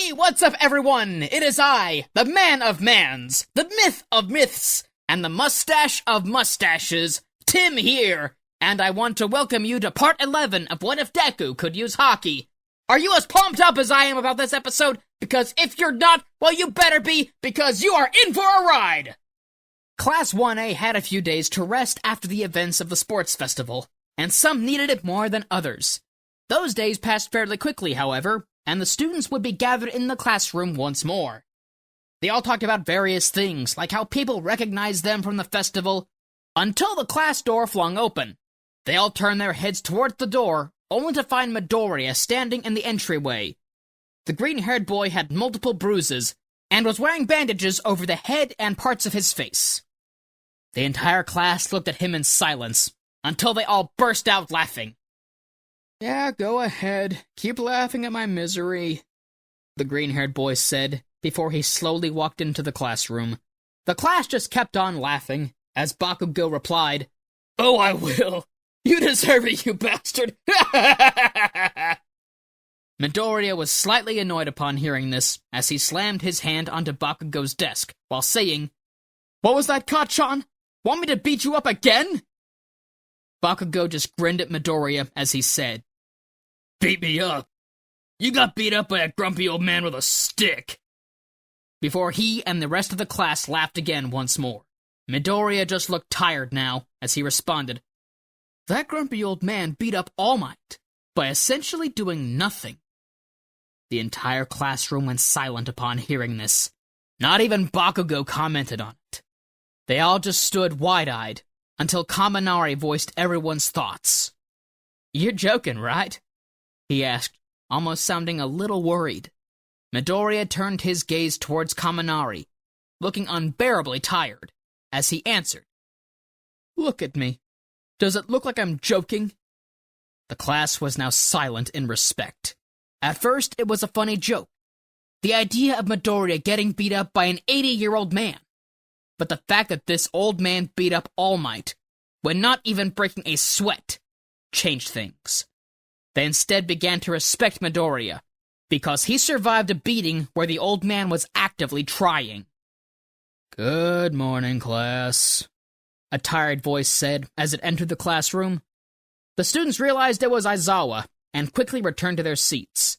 Hey, what's up everyone? It is I, the man of mans, the myth of myths, and the mustache of mustaches, Tim here, and I want to welcome you to part 11 of What If Deku Could Use Haki. Are you as pumped up as I am about this episode? Because if you're not, well you better be, because you are in for a ride! Class 1A had a few days to rest after the events of the sports festival, and some needed it more than others. Those days passed fairly quickly, however, and the students would be gathered in the classroom once more. They all talked about various things, like how people recognized them from the festival, until the class door flung open. They all turned their heads towards the door, only to find Midoriya standing in the entryway. The green-haired boy had multiple bruises, and was wearing bandages over the head and parts of his face. The entire class looked at him in silence, until they all burst out laughing. "Yeah, go ahead. Keep laughing at my misery," the green-haired boy said, before he slowly walked into the classroom. The class just kept on laughing, as Bakugo replied, "Oh, I will. You deserve it, you bastard." Midoriya was slightly annoyed upon hearing this, as he slammed his hand onto Bakugo's desk, while saying, "What was that, Kachan? Want me to beat you up again?" Bakugo just grinned at Midoriya as he said, "Beat me up? You got beat up by a grumpy old man with a stick." Before he and the rest of the class laughed again once more. Midoriya just looked tired now, as he responded, "That grumpy old man beat up All Might by essentially doing nothing." The entire classroom went silent upon hearing this. Not even Bakugo commented on it. They all just stood wide-eyed, until Kaminari voiced everyone's thoughts. "You're joking, right?" he asked, almost sounding a little worried. Midoriya turned his gaze towards Kaminari, looking unbearably tired, as he answered, "Look at me. Does it look like I'm joking?" The class was now silent in respect. At first, it was a funny joke. The idea of Midoriya getting beat up by an 80-year-old man. But the fact that this old man beat up All Might, when not even breaking a sweat, changed things. They instead began to respect Midoriya, because he survived a beating where the old man was actively trying. "Good morning, class," a tired voice said as it entered the classroom. The students realized it was Aizawa, and quickly returned to their seats.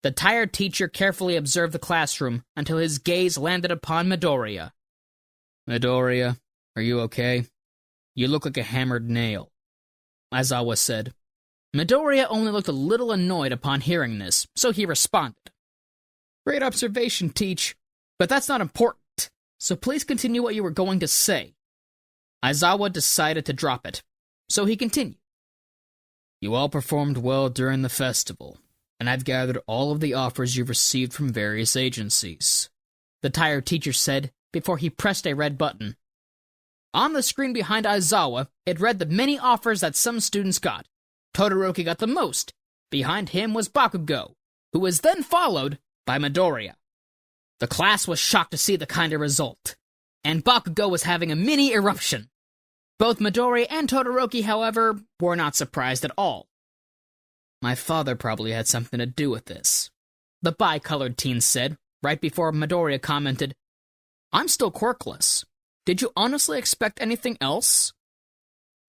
The tired teacher carefully observed the classroom until his gaze landed upon Midoriya. "Midoriya, are you okay? You look like a hammered nail," Aizawa said. Midoriya only looked a little annoyed upon hearing this, so he responded, "Great observation, Teach, but that's not important, so please continue what you were going to say." Aizawa decided to drop it, so he continued. "You all performed well during the festival, and I've gathered all of the offers you've received from various agencies," the tired teacher said before he pressed a red button. On the screen behind Aizawa, it read the many offers that some students got. Todoroki got the most. Behind him was Bakugo, who was then followed by Midoriya. The class was shocked to see the kind of result, and Bakugo was having a mini eruption. Both Midoriya and Todoroki, however, were not surprised at all. "My father probably had something to do with this," the bi-colored teen said, right before Midoriya commented, "I'm still quirkless. Did you honestly expect anything else?"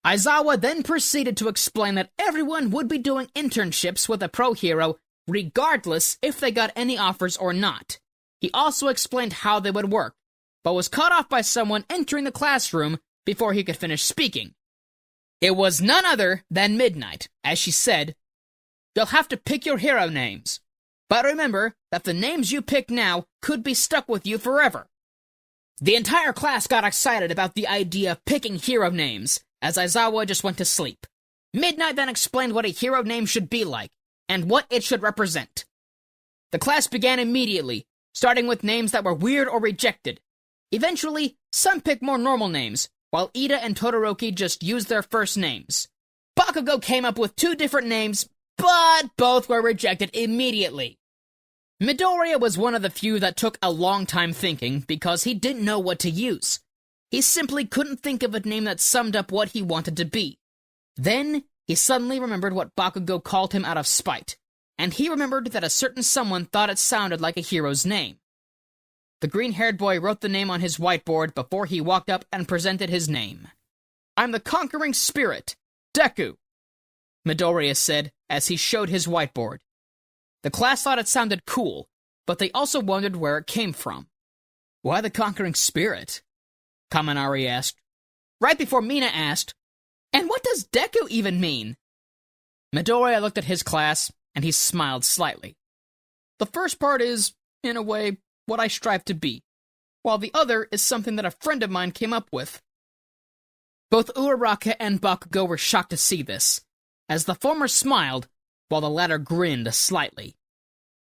Aizawa then proceeded to explain that everyone would be doing internships with a pro hero, regardless if they got any offers or not. He also explained how they would work, but was cut off by someone entering the classroom before he could finish speaking. It was none other than Midnight, as she said, "You'll have to pick your hero names. But remember that the names you pick now could be stuck with you forever." The entire class got excited about the idea of picking hero names, as Aizawa just went to sleep. Midnight then explained what a hero name should be like, and what it should represent. The class began immediately, starting with names that were weird or rejected. Eventually, some picked more normal names, while Ida and Todoroki just used their first names. Bakugo came up with 2 different names, but both were rejected immediately. Midoriya was one of the few that took a long time thinking because he didn't know what to use. He simply couldn't think of a name that summed up what he wanted to be. Then, he suddenly remembered what Bakugo called him out of spite, and he remembered that a certain someone thought it sounded like a hero's name. The green-haired boy wrote the name on his whiteboard before he walked up and presented his name. "I'm the conquering spirit, Deku," Midoriya said as he showed his whiteboard. The class thought it sounded cool, but they also wondered where it came from. "Why the conquering spirit?" Kaminari asked, right before Mina asked, "And what does Deku even mean?" Midoriya looked at his class, and he smiled slightly. "The first part is, in a way, what I strive to be, while the other is something that a friend of mine came up with." Both Uraraka and Bakugo were shocked to see this, as the former smiled, while the latter grinned slightly.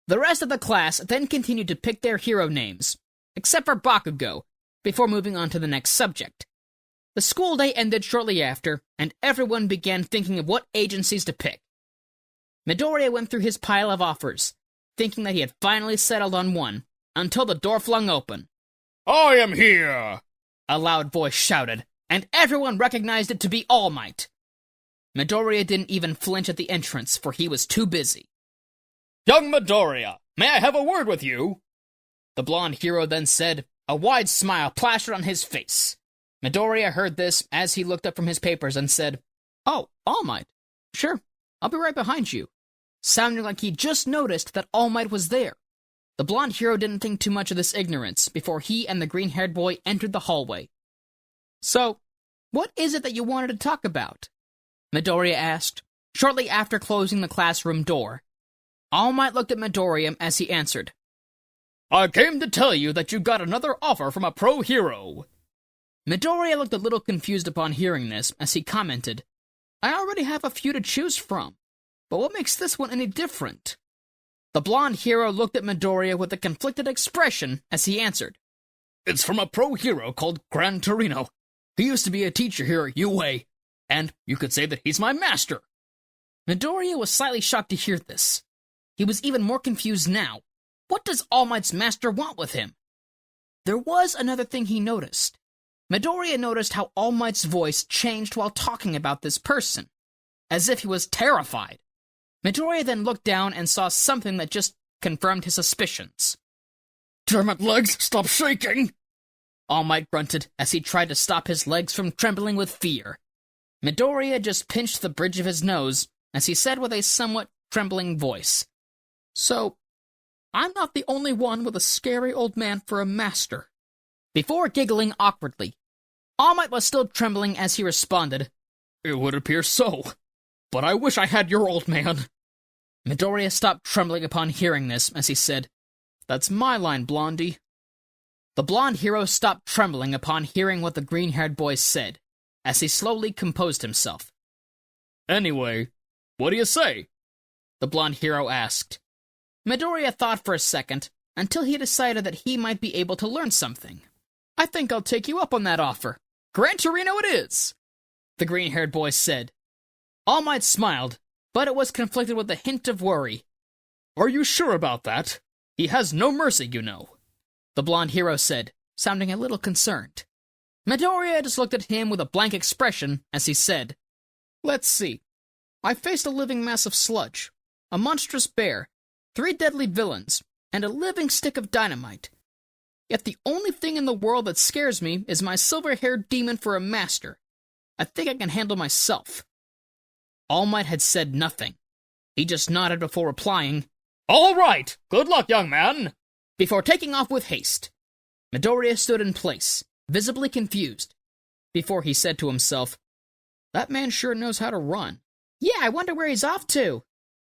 The rest of the class then continued to pick their hero names, except for Bakugo, before moving on to the next subject. The school day ended shortly after, and everyone began thinking of what agencies to pick. Midoriya went through his pile of offers, thinking that he had finally settled on one, until the door flung open. "I am here!" a loud voice shouted, and everyone recognized it to be All Might. Midoriya didn't even flinch at the entrance, for he was too busy. "Young Midoriya, may I have a word with you?" The blonde hero then said, a wide smile plastered on his face. Midoriya heard this as he looked up from his papers and said, "Oh, All Might. Sure, I'll be right behind you," sounding like he just noticed that All Might was there. The blonde hero didn't think too much of this ignorance before he and the green-haired boy entered the hallway. "So, what is it that you wanted to talk about?" Midoriya asked, shortly after closing the classroom door. All Might looked at Midoriya as he answered, "I came to tell you that you got another offer from a pro hero." Midoriya looked a little confused upon hearing this as he commented, "I already have a few to choose from, but what makes this one any different?" The blonde hero looked at Midoriya with a conflicted expression as he answered, "It's from a pro hero called Gran Torino. He used to be a teacher here at UA, and you could say that he's my master." Midoriya was slightly shocked to hear this. He was even more confused now. What does All Might's master want with him? There was another thing he noticed. Midoriya noticed how All Might's voice changed while talking about this person, as if he was terrified. Midoriya then looked down and saw something that just confirmed his suspicions. "Damn it, legs, stop shaking!" All Might grunted as he tried to stop his legs from trembling with fear. Midoriya just pinched the bridge of his nose as he said with a somewhat trembling voice, "So, I'm not the only one with a scary old man for a master." Before giggling awkwardly, All Might was still trembling as he responded, "It would appear so, but I wish I had your old man." Midoriya stopped trembling upon hearing this as he said, "That's my line, Blondie." The blonde hero stopped trembling upon hearing what the green-haired boy said, as he slowly composed himself. "Anyway, what do you say?" the blonde hero asked. Midoriya thought for a second, until he decided that he might be able to learn something. "I think I'll take you up on that offer. Gran Torino it is," the green-haired boy said. All Might smiled, but it was conflicted with a hint of worry. "Are you sure about that? He has no mercy, you know," the blonde hero said, sounding a little concerned. Midoriya just looked at him with a blank expression as he said, "Let's see. I faced a living mass of sludge, a monstrous bear, 3 deadly villains, and a living stick of dynamite. Yet the only thing in the world that scares me is my silver-haired demon for a master. I think I can handle myself." All Might had said nothing. He just nodded before replying, "All right, good luck, young man," before taking off with haste. Midoriya stood in place, visibly confused, before he said to himself, "That man sure knows how to run." "Yeah, I wonder where he's off to,"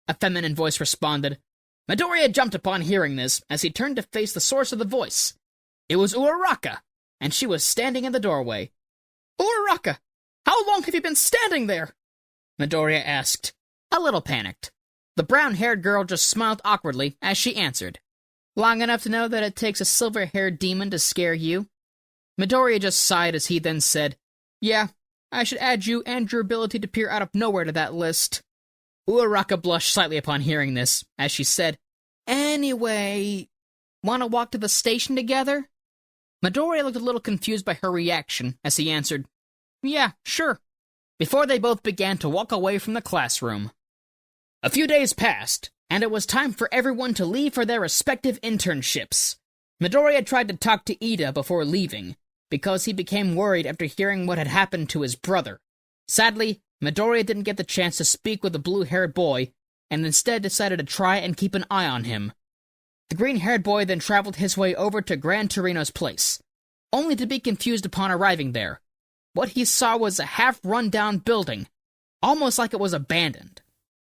a feminine voice responded. Midoriya jumped upon hearing this as he turned to face the source of the voice. It was Uraraka, and she was standing in the doorway. "Uraraka, how long have you been standing there?" Midoriya asked, a little panicked. The brown-haired girl just smiled awkwardly as she answered, "Long enough to know that it takes a silver-haired demon to scare you?" Midoriya just sighed as he then said, "Yeah, I should add you and your ability to appear out of nowhere to that list." Uraraka blushed slightly upon hearing this, as she said, "Anyway, want to walk to the station together?" Midoriya looked a little confused by her reaction as he answered, "Yeah, sure," before they both began to walk away from the classroom. A few days passed, and it was time for everyone to leave for their respective internships. Midoriya tried to talk to Ida before leaving, because he became worried after hearing what had happened to his brother. Sadly, Midoriya didn't get the chance to speak with the blue-haired boy, and instead decided to try and keep an eye on him. The green-haired boy then traveled his way over to Gran Torino's place, only to be confused upon arriving there. What he saw was a half-run-down building, almost like it was abandoned.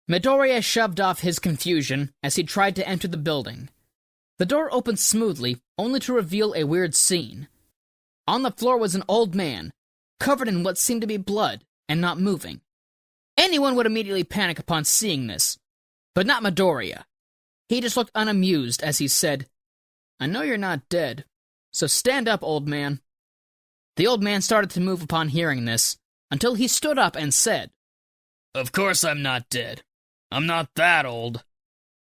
Midoriya shoved off his confusion as he tried to enter the building. The door opened smoothly, only to reveal a weird scene. On the floor was an old man, covered in what seemed to be blood, and not moving. Anyone would immediately panic upon seeing this, but not Midoriya. He just looked unamused as he said, "I know you're not dead, so stand up, old man." The old man started to move upon hearing this, until he stood up and said, "Of course I'm not dead. I'm not that old,"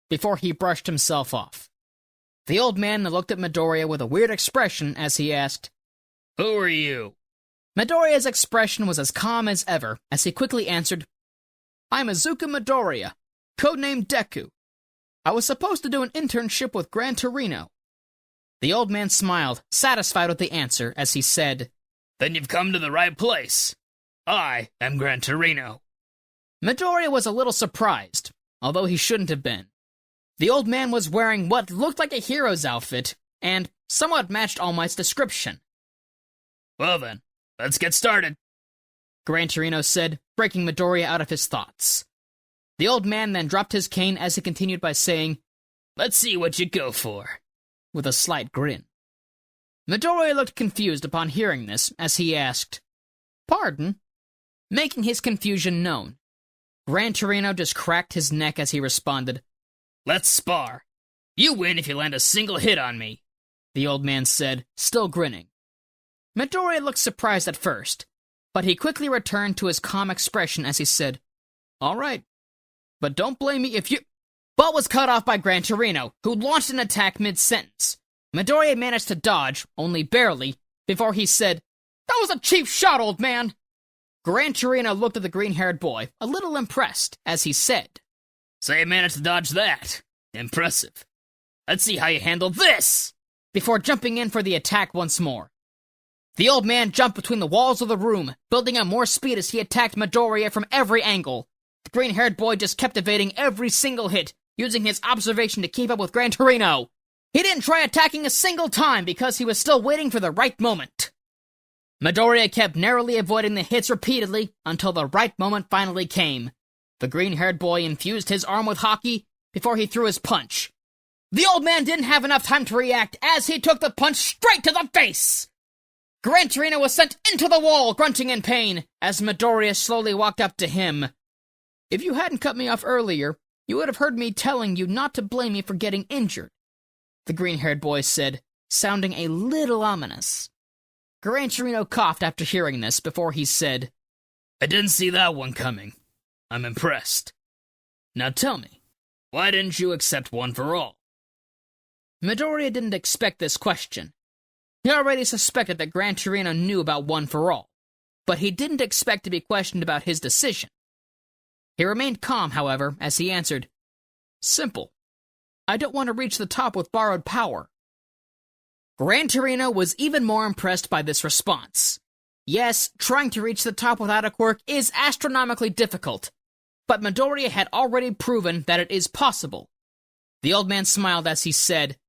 before he brushed himself off. The old man looked at Midoriya with a weird expression as he asked, "Who are you?" Midoriya's expression was as calm as ever as he quickly answered, "I'm Izuku Midoriya, codenamed Deku. I was supposed to do an internship with Gran Torino." The old man smiled, satisfied with the answer, as he said, "Then you've come to the right place. I am Gran Torino." Midoriya was a little surprised, although he shouldn't have been. The old man was wearing what looked like a hero's outfit, and somewhat matched All Might's description. "Well then, let's get started," Gran Torino said, breaking Midoriya out of his thoughts. The old man then dropped his cane as he continued by saying, "Let's see what you go for," with a slight grin. Midoriya looked confused upon hearing this as he asked, "Pardon?" Making his confusion known, Gran Torino just cracked his neck as he responded, "Let's spar. You win if you land a single hit on me," the old man said, still grinning. Midoriya looked surprised at first, but he quickly returned to his calm expression as he said, "All right, but don't blame me if you—" But was cut off by Gran Torino, who launched an attack mid-sentence. Midoriya managed to dodge, only barely, before he said, "That was a cheap shot, old man!" Gran Torino looked at the green-haired boy, a little impressed, as he said, "So you managed to dodge that. Impressive. Let's see how you handle this!" before jumping in for the attack once more. The old man jumped between the walls of the room, building up more speed as he attacked Midoriya from every angle. The green-haired boy just kept evading every single hit, using his observation to keep up with Gran Torino. He didn't try attacking a single time because he was still waiting for the right moment. Midoriya kept narrowly avoiding the hits repeatedly until the right moment finally came. The green-haired boy infused his arm with Haki before he threw his punch. The old man didn't have enough time to react as he took the punch straight to the face. Gran Torino was sent into the wall, grunting in pain, as Midoriya slowly walked up to him. "If you hadn't cut me off earlier, you would have heard me telling you not to blame me for getting injured," the green-haired boy said, sounding a little ominous. Gran Torino coughed after hearing this before he said, "I didn't see that one coming. I'm impressed. Now tell me, why didn't you accept one for all?" Midoriya didn't expect this question. He already suspected that Gran Torino knew about one for all, but he didn't expect to be questioned about his decision. He remained calm, however, as he answered, "Simple. I don't want to reach the top with borrowed power." Gran Torino was even more impressed by this response. Yes, trying to reach the top without a quirk is astronomically difficult, but Midoriya had already proven that it is possible. The old man smiled as he said,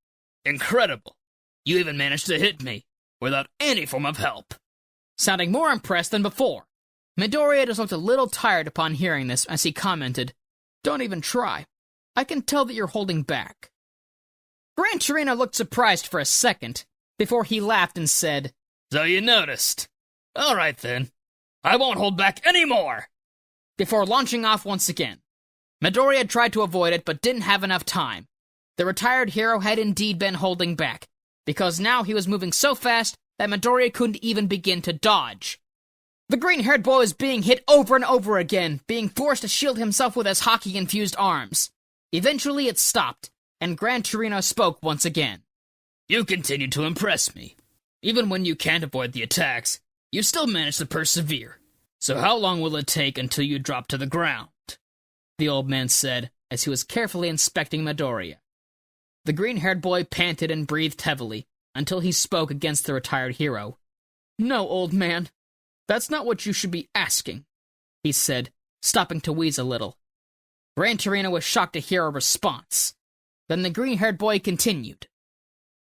"Incredible. You even managed to hit me, without any form of help." Sounding more impressed than before. Midoriya just looked a little tired upon hearing this as he commented, "Don't even try. I can tell that you're holding back." Gran Torino looked surprised for a second, before he laughed and said, "So you noticed. All right then. I won't hold back anymore," before launching off once again. Midoriya tried to avoid it, but didn't have enough time. The retired hero had indeed been holding back, because now he was moving so fast that Midoriya couldn't even begin to dodge. The green-haired boy was being hit over and over again, being forced to shield himself with his Haki-infused arms. Eventually it stopped, and Gran Torino spoke once again. "You continue to impress me. Even when you can't avoid the attacks, you still manage to persevere. So how long will it take until you drop to the ground?" The old man said, as he was carefully inspecting Midoriya. The green-haired boy panted and breathed heavily until he spoke against the retired hero. "No, old man. That's not what you should be asking," he said, stopping to wheeze a little. Gran Torino was shocked to hear a response. Then the green-haired boy continued.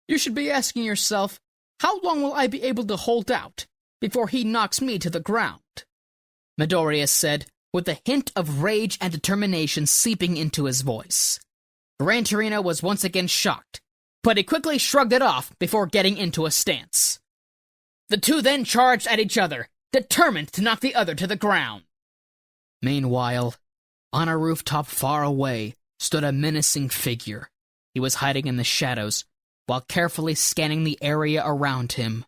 "You should be asking yourself, how long will I be able to hold out before he knocks me to the ground?" Midoriya said, with a hint of rage and determination seeping into his voice. Gran Torino was once again shocked, but he quickly shrugged it off before getting into a stance. The two then charged at each other, determined to knock the other to the ground. Meanwhile, on a rooftop far away stood a menacing figure. He was hiding in the shadows, while carefully scanning the area around him.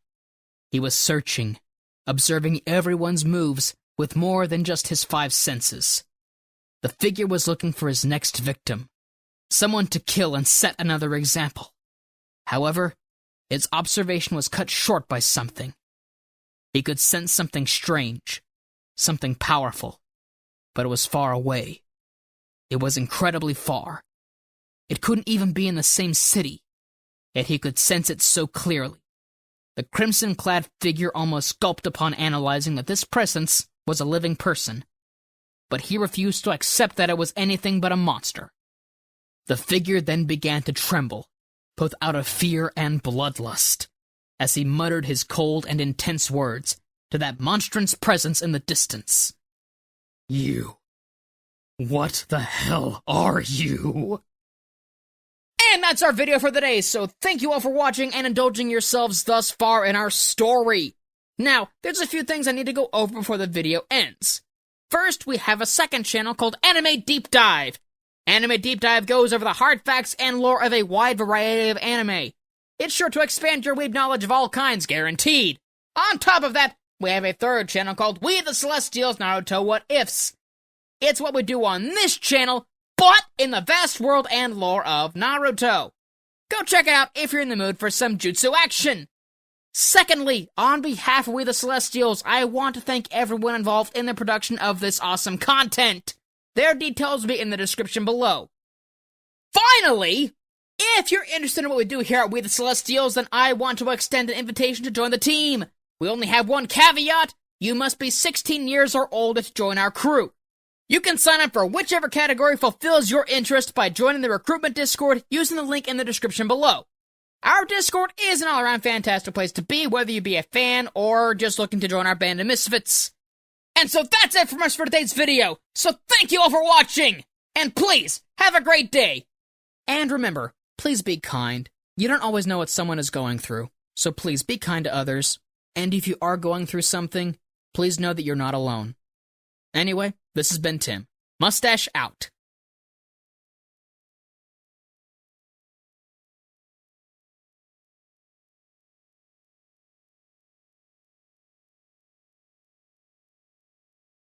He was searching, observing everyone's moves with more than just his 5 senses. The figure was looking for his next victim, someone to kill and set another example. However, his observation was cut short by something. He could sense something strange, something powerful, but it was far away. It was incredibly far. It couldn't even be in the same city, yet he could sense it so clearly. The crimson-clad figure almost gulped upon analyzing that this presence was a living person, but he refused to accept that it was anything but a monster. The figure then began to tremble, both out of fear and bloodlust, as he muttered his cold and intense words to that monstrous presence in the distance. "You. What the hell are you?" And that's our video for the day, so thank you all for watching and indulging yourselves thus far in our story. Now, there's a few things I need to go over before the video ends. First, we have a second channel called Anime Deep Dive. Anime Deep Dive goes over the hard facts and lore of a wide variety of anime. It's sure to expand your weeb knowledge of all kinds, guaranteed. On top of that, we have a third channel called We the Celestials Naruto What Ifs. It's what we do on this channel, but in the vast world and lore of Naruto. Go check it out if you're in the mood for some jutsu action. Secondly, on behalf of We the Celestials, I want to thank everyone involved in the production of this awesome content. Their details will be in the description below. Finally, if you're interested in what we do here at We the Celestials, then I want to extend an invitation to join the team. We only have one caveat: you must be 16 years or older to join our crew. You can sign up for whichever category fulfills your interest by joining the recruitment Discord using the link in the description below. Our Discord is an all-around fantastic place to be, whether you be a fan or just looking to join our band of misfits. And so that's it from us for today's video, so thank you all for watching! And please, have a great day! And remember, please be kind. You don't always know what someone is going through, so please be kind to others. And if you are going through something, please know that you're not alone. Anyway, this has been Tim. Mustache out.